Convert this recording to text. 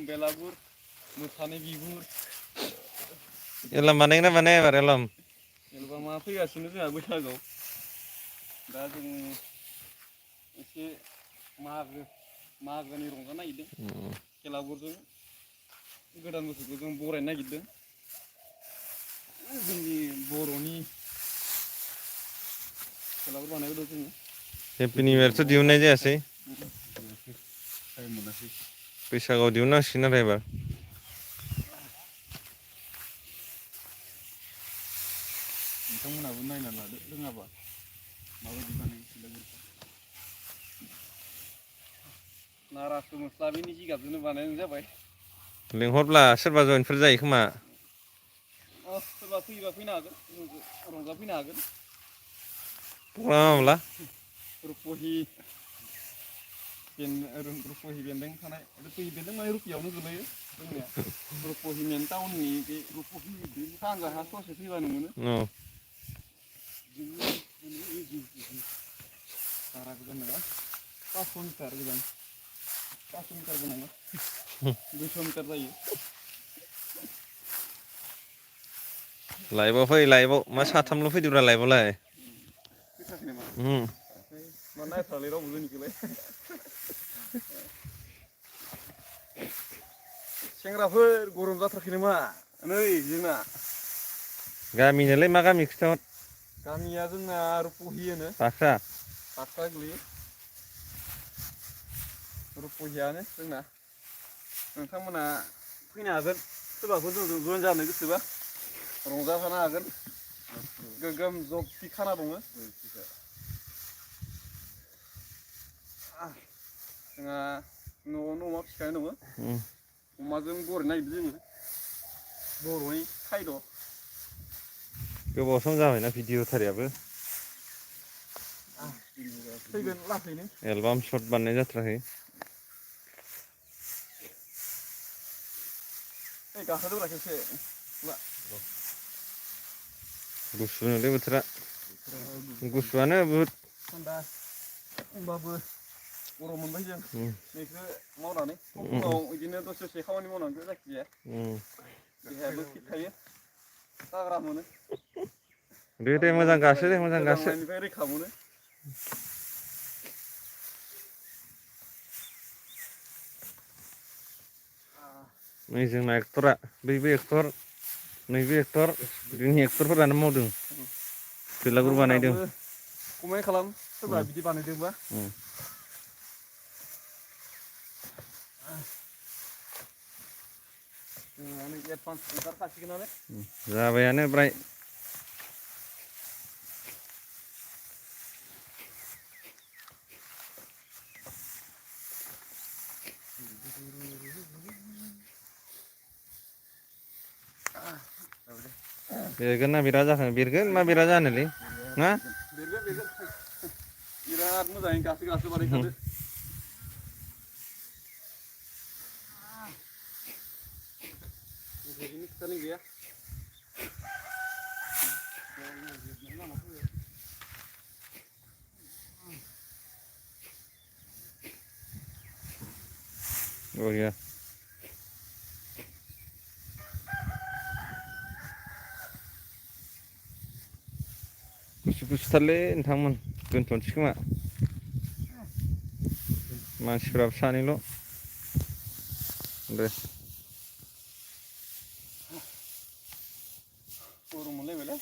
बेलागुर मोसानाय बिगुर एलाम बानायगोन ना बानाया एबार एलाम एलबामा फैगासिनो जोंहा बैसागोआव दा जों एसे मागोनि रंजानो नागिरदों बेलागुरजों गोदान बोसोरखौ जों बरायनो नागिरदों जोंनि बर'नि बेलागुर बानायबोदों जोङो हेपि निउ इयारथ' दिहुननाय जायासै टाइम मोनासै बैसागोआव दिहुननांसिगोन आरो एबार नोंथांमोनहाबो नायना लादो रोङाबा माबायदि बानायो बेलागुरखौ नाराखौ मोस्लाबैनि जिगाबजोंनो बानायनाय जाबाय लिंहरब्ला सोरबा जयेनफोर जायो खोमा सोरबा फैयोबा फैनो हागोन रंजाफैनो हागोन माब्ला रुपहि बेन्दों थानाय रुपहि बेन्दों माने रुपियावनो गोलैयो जोंनिया रुपहि मेन टाउननि बे रुपहि सानजाहा ससे फैबानो मोनो बारा गोजान नङा 500 मिटार गोजान 500 मिटारबो नङा 200 मिटार जायो लाइभआव फै लाइभआव मा साथामल' फैदोब्रा लाइभआवलाय फैथाराखै नामा मा नायथारालै रावबो जोंनिखौलाय सेंग्राफोर गरम जाथाराखै नामा नै जोंना गामियालाय मा गामि खिथाहर गामिया जोंना रुपहि होनो बाक्सा गोलैयो रुपहियानो जोंना नोंथांमोना फैनो हागोन सोरबाफोर जोंजों जयेन जानो गोसोबा रंजाफानो हागोन गोगोम ज'बथि खाना दङ जोंहा न'आवनो अमा फिसिखानाय दङ अमाजों बरायनो नागिरदों जोङो बर'नि खायद' गोबाव सम जाबायना भिडिअ थारियाबो फैगोन लासैनो एलबाम सर्ट बानायनाय जाथाराखै गाखोदोब्रा खेबसे गुसु नोलै बोथोरा गुसुआनो बुहुद थान्दा होमबाबो गरम मोनबाय जों बेखौ मावनानै फुङाव बिदिनो दसे खामानि मावनांगौ जायखिजाया देहायाबो फिट थायो थाग्रा मोनो दे मोजां गासो दे मोजां गासो गोजांनायनिफ्राय रैखा मोनो नै जोंना एक्टरा बैबो एक्टर नैबे एक्टर जोंनि एक्टरफोरानो मावदों बेलागुर बानायदों कमेन्ट खालाम सोरबा बिदि बानायदोंबा जोंहा एडभान्स ओंखारखासिगोनानो जाबायानो फ्राय बेरगोन ना बिराद जाखो बेरगोन मा बिराद जानोलै ना बेरगोन बिराद मोजाङै गासो बानायखादो बेनि खोथायानो गैया बरिया गुसुथारलै नोंथांमोन दोनथ'नोसै खोमा मानसिफ्राबो सानैल' दे गरम मोनलायबायलै